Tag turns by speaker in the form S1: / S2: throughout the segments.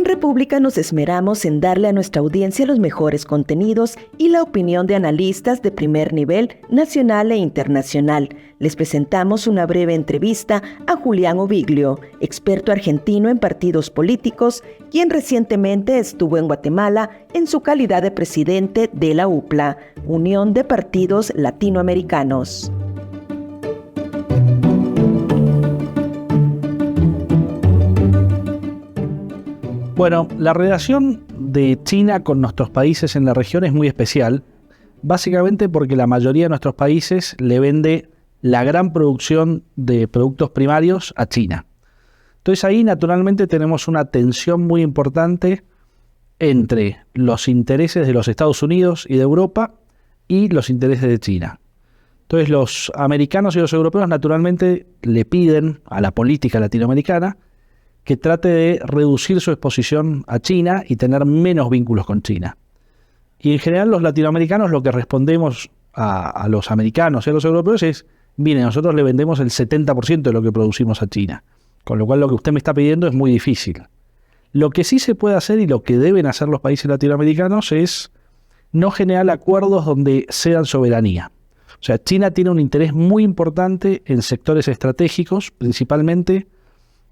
S1: República nos esmeramos en darle a nuestra audiencia los mejores contenidos y la opinión de analistas de primer nivel nacional e internacional. Les presentamos una breve entrevista a Julián Oviglio, experto argentino en partidos políticos, quien recientemente estuvo en Guatemala en su calidad de presidente de la UPLA, Unión de Partidos Latinoamericanos.
S2: Bueno, la relación de China con nuestros países en la región es muy especial, básicamente porque la mayoría de nuestros países le vende la gran producción de productos primarios a China. Entonces ahí naturalmente tenemos una tensión muy importante entre los intereses de los Estados Unidos y de Europa y los intereses de China. Entonces los americanos y los europeos naturalmente le piden a la política latinoamericana que trate de reducir su exposición a China y tener menos vínculos con China. Y en general los latinoamericanos lo que respondemos a los americanos y a los europeos es: miren, nosotros le vendemos el 70% de lo que producimos a China, con lo cual lo que usted me está pidiendo es muy difícil. Lo que sí se puede hacer y lo que deben hacer los países latinoamericanos es no generar acuerdos donde cedan soberanía. O sea, China tiene un interés muy importante en sectores estratégicos, principalmente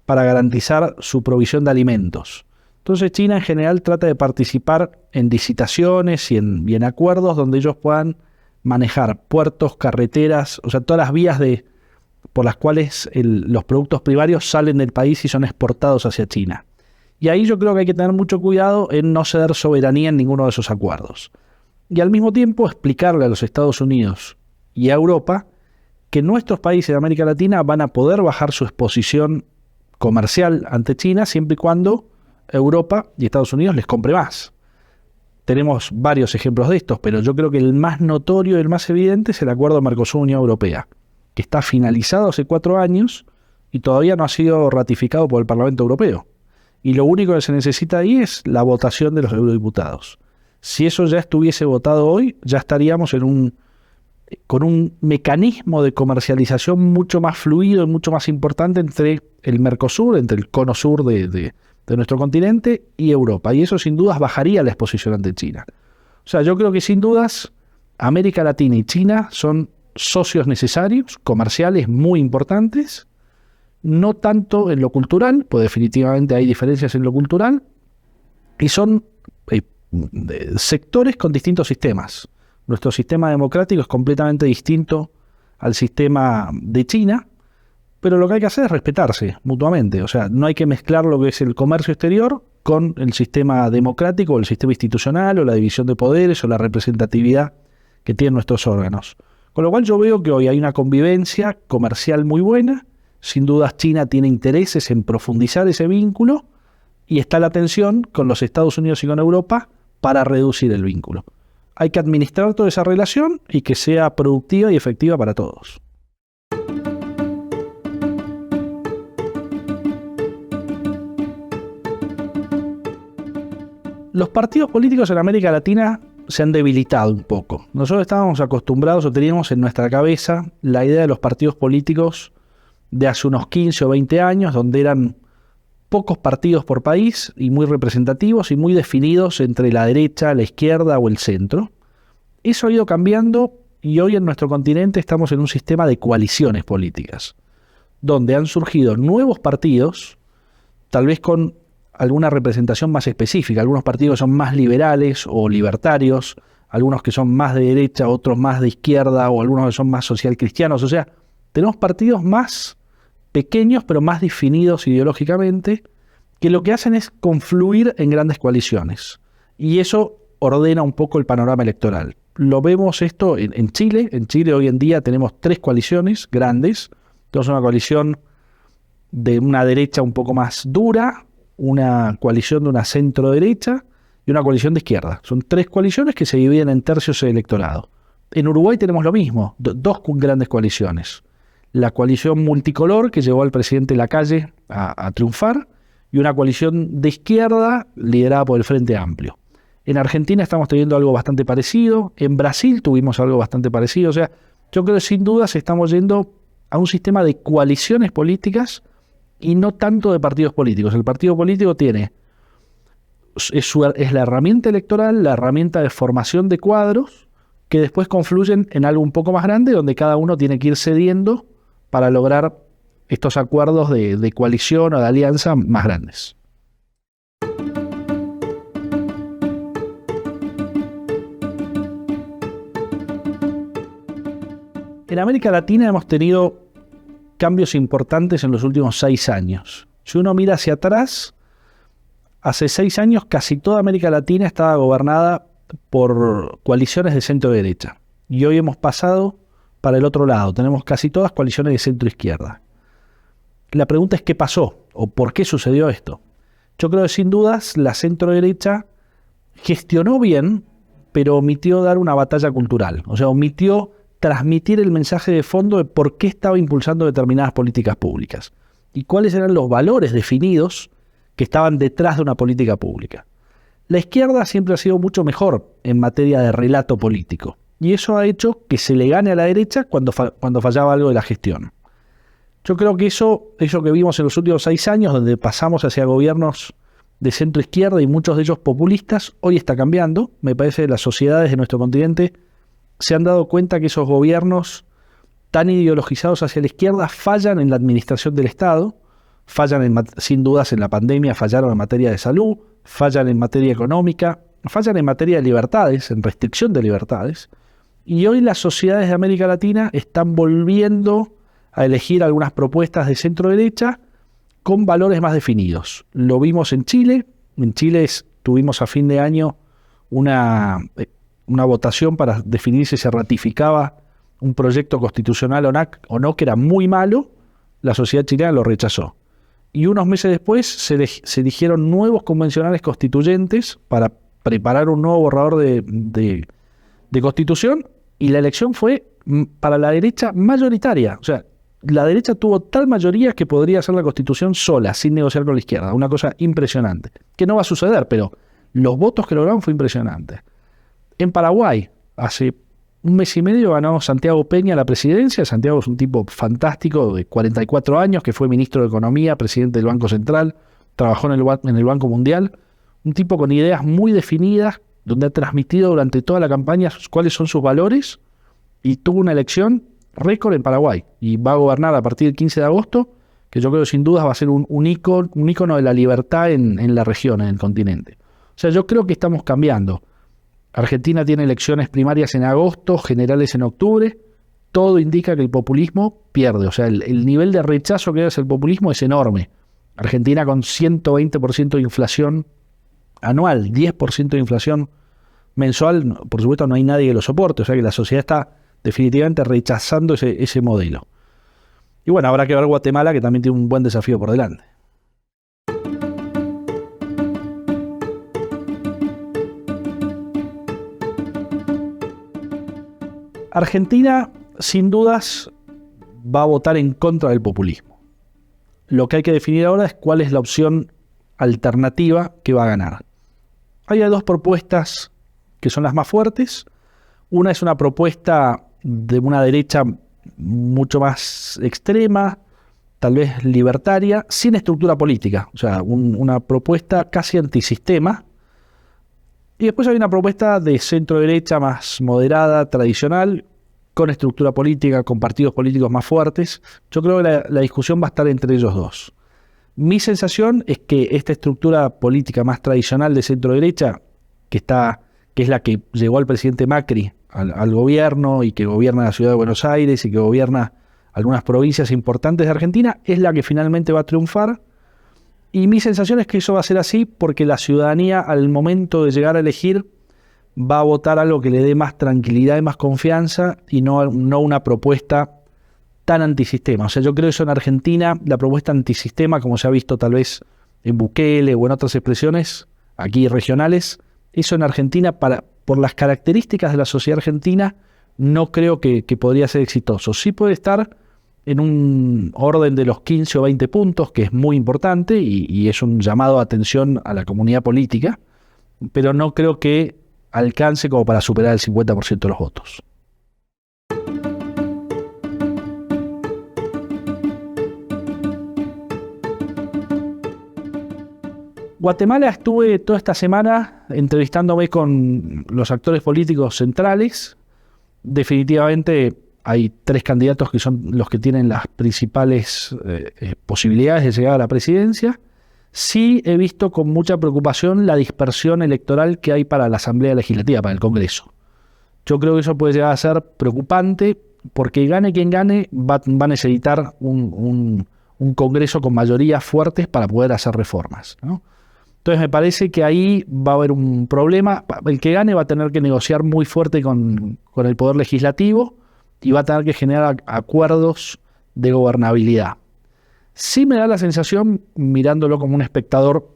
S2: para garantizar su provisión de alimentos. Entonces China en general trata de participar en licitaciones y en acuerdos donde ellos puedan manejar puertos, carreteras, o sea, todas las vías por las cuales los productos primarios salen del país y son exportados hacia China. Y ahí yo creo que hay que tener mucho cuidado en no ceder soberanía en ninguno de esos acuerdos. Y al mismo tiempo explicarle a los Estados Unidos y a Europa que nuestros países de América Latina van a poder bajar su exposición comercial ante China siempre y cuando Europa y Estados Unidos les compre más. Tenemos varios ejemplos de estos, pero yo creo que el más notorio y el más evidente es el acuerdo Mercosur-Unión Europea, que está finalizado hace 4 años y todavía no ha sido ratificado por el Parlamento Europeo. Y lo único que se necesita ahí es la votación de los eurodiputados. Si eso ya estuviese votado hoy, ya estaríamos con un mecanismo de comercialización mucho más fluido y mucho más importante entre el Mercosur, entre el cono sur de nuestro continente y Europa. Y eso sin dudas bajaría la exposición ante China. O sea, yo creo que sin dudas América Latina y China son socios necesarios, comerciales muy importantes, no tanto en lo cultural, pues definitivamente hay diferencias en lo cultural, y son sectores con distintos sistemas. Nuestro sistema democrático es completamente distinto al sistema de China, pero lo que hay que hacer es respetarse mutuamente. O sea, no hay que mezclar lo que es el comercio exterior con el sistema democrático, o el sistema institucional, o la división de poderes, o la representatividad que tienen nuestros órganos. Con lo cual yo veo que hoy hay una convivencia comercial muy buena. Sin dudas China tiene intereses en profundizar ese vínculo y está la tensión con los Estados Unidos y con Europa para reducir el vínculo. Hay que administrar toda esa relación y que sea productiva y efectiva para todos. Los partidos políticos en América Latina se han debilitado un poco. Nosotros estábamos acostumbrados o teníamos en nuestra cabeza la idea de los partidos políticos de hace unos 15 o 20 años, donde eran pocos partidos por país y muy representativos y muy definidos entre la derecha, la izquierda o el centro. Eso ha ido cambiando y hoy en nuestro continente estamos en un sistema de coaliciones políticas, donde han surgido nuevos partidos, tal vez con alguna representación más específica. Algunos partidos son más liberales o libertarios, algunos que son más de derecha, otros más de izquierda, o algunos que son más social cristianos. O sea, tenemos partidos más pequeños pero más definidos ideológicamente, que lo que hacen es confluir en grandes coaliciones. Y eso ordena un poco el panorama electoral. Lo vemos esto en Chile. En Chile hoy en día tenemos 3 coaliciones grandes. Tenemos una coalición de una derecha un poco más dura, una coalición de una centro derecha y una coalición de izquierda. Son 3 coaliciones que se dividen en tercios de electorado. En Uruguay tenemos lo mismo, 2 grandes coaliciones. La coalición multicolor que llevó al presidente Lacalle a triunfar, y una coalición de izquierda liderada por el Frente Amplio. En Argentina estamos teniendo algo bastante parecido, en Brasil tuvimos algo bastante parecido. O sea, yo creo que sin dudas estamos yendo a un sistema de coaliciones políticas y no tanto de partidos políticos. El partido político tiene es la herramienta electoral, la herramienta de formación de cuadros, que después confluyen en algo un poco más grande, donde cada uno tiene que ir cediendo para lograr estos acuerdos de coalición o de alianza más grandes. En América Latina hemos tenido cambios importantes en los últimos 6 años. Si uno mira hacia atrás, hace 6 años casi toda América Latina estaba gobernada por coaliciones de centro-derecha. Y hoy hemos pasado para el otro lado. Tenemos casi todas coaliciones de centro-izquierda. La pregunta es qué pasó o por qué sucedió esto. Yo creo que sin dudas la centro-derecha gestionó bien, pero omitió dar una batalla cultural. O sea, omitió transmitir el mensaje de fondo de por qué estaba impulsando determinadas políticas públicas y cuáles eran los valores definidos que estaban detrás de una política pública. La izquierda siempre ha sido mucho mejor en materia de relato político y eso ha hecho que se le gane a la derecha cuando fallaba algo de la gestión. Yo creo que eso que vimos en los últimos 6 años, donde pasamos hacia gobiernos de centro izquierda y muchos de ellos populistas, hoy está cambiando. Me parece que las sociedades de nuestro continente se han dado cuenta que esos gobiernos tan ideologizados hacia la izquierda fallan en la administración del Estado, fallan sin dudas en la pandemia, fallaron en materia de salud, fallan en materia económica, fallan en materia de libertades, en restricción de libertades. Y hoy las sociedades de América Latina están volviendo a elegir algunas propuestas de centro derecha con valores más definidos. Lo vimos en Chile. En Chile tuvimos a fin de año una votación para definir si se ratificaba un proyecto constitucional o no, que era muy malo. La sociedad chilena lo rechazó. Y unos meses después se eligieron nuevos convencionales constituyentes para preparar un nuevo borrador de constitución, y la elección fue para la derecha mayoritaria. O sea, la derecha tuvo tal mayoría que podría hacer la constitución sola, sin negociar con la izquierda. Una cosa impresionante, que no va a suceder, pero los votos que lograron fue impresionante. En Paraguay, hace 1 mes y medio ganó Santiago Peña la presidencia. Santiago es un tipo fantástico de 44 años, que fue ministro de Economía, presidente del Banco Central, trabajó en el Banco Mundial. Un tipo con ideas muy definidas, donde ha transmitido durante toda la campaña cuáles son sus valores, y tuvo una elección récord en Paraguay. Y va a gobernar a partir del 15 de agosto, que yo creo que sin dudas va a ser un ícono de la libertad en la región, en el continente. O sea, yo creo que estamos cambiando. Argentina tiene elecciones primarias en agosto, generales en octubre. Todo indica que el populismo pierde. O sea, el nivel de rechazo que hace el populismo es enorme. Argentina con 120% de inflación anual, 10% de inflación mensual, por supuesto no hay nadie que lo soporte. O sea que la sociedad está definitivamente rechazando ese modelo. Y bueno, habrá que ver Guatemala, que también tiene un buen desafío por delante. Argentina, sin dudas, va a votar en contra del populismo. Lo que hay que definir ahora es cuál es la opción alternativa que va a ganar. Hay 2 propuestas que son las más fuertes. Una es una propuesta de una derecha mucho más extrema, tal vez libertaria, sin estructura política. O sea, una propuesta casi antisistema. Y después hay una propuesta de centro derecha más moderada, tradicional, con estructura política, con partidos políticos más fuertes. Yo creo que la discusión va a estar entre ellos dos. Mi sensación es que esta estructura política más tradicional de centro derecha, que es la que llegó al presidente Macri al gobierno, y que gobierna la ciudad de Buenos Aires y que gobierna algunas provincias importantes de Argentina, es la que finalmente va a triunfar. Y mi sensación es que eso va a ser así porque la ciudadanía, al momento de llegar a elegir, va a votar algo que le dé más tranquilidad y más confianza, y no una propuesta tan antisistema. O sea, yo creo que eso en Argentina, la propuesta antisistema, como se ha visto tal vez en Bukele o en otras expresiones aquí regionales, eso en Argentina, por las características de la sociedad argentina, no creo que podría ser exitoso. Sí puede estar en un orden de los 15 o 20 puntos, que es muy importante y es un llamado de atención a la comunidad política, pero no creo que alcance como para superar el 50% de los votos. Guatemala estuve toda esta semana entrevistándome con los actores políticos centrales. Definitivamente hay 3 candidatos que son los que tienen las principales posibilidades de llegar a la presidencia. Sí he visto con mucha preocupación la dispersión electoral que hay para la Asamblea Legislativa, para el Congreso. Yo creo que eso puede llegar a ser preocupante porque gane quien gane va a necesitar un Congreso con mayorías fuertes para poder hacer reformas, ¿no? Entonces me parece que ahí va a haber un problema. El que gane va a tener que negociar muy fuerte con el Poder Legislativo y va a tener que generar acuerdos de gobernabilidad. Sí me da la sensación, mirándolo como un espectador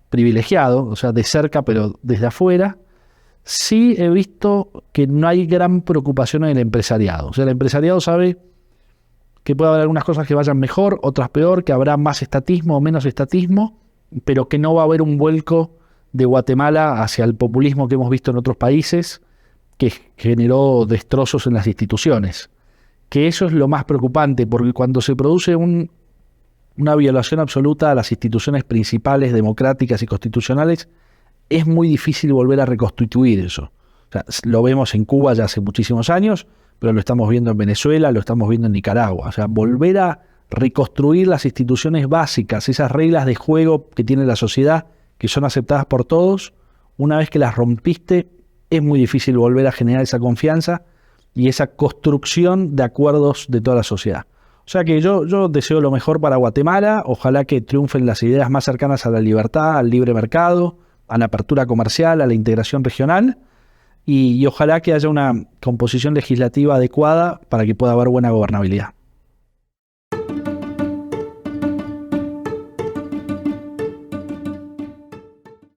S2: privilegiado, o sea, de cerca pero desde afuera, sí he visto que no hay gran preocupación en el empresariado. O sea, el empresariado sabe que puede haber algunas cosas que vayan mejor, otras peor, que habrá más estatismo o menos estatismo, pero que no va a haber un vuelco de Guatemala hacia el populismo que hemos visto en otros países, que generó destrozos en las instituciones. Que eso es lo más preocupante, porque cuando se produce una violación absoluta a las instituciones principales, democráticas y constitucionales, es muy difícil volver a reconstituir eso. O sea, lo vemos en Cuba ya hace muchísimos años, pero lo estamos viendo en Venezuela, lo estamos viendo en Nicaragua. O sea, volver a reconstruir las instituciones básicas, esas reglas de juego que tiene la sociedad, que son aceptadas por todos, una vez que las rompiste, es muy difícil volver a generar esa confianza y esa construcción de acuerdos de toda la sociedad. O sea que yo deseo lo mejor para Guatemala, ojalá que triunfen las ideas más cercanas a la libertad, al libre mercado, a la apertura comercial, a la integración regional, y ojalá que haya una composición legislativa adecuada para que pueda haber buena gobernabilidad.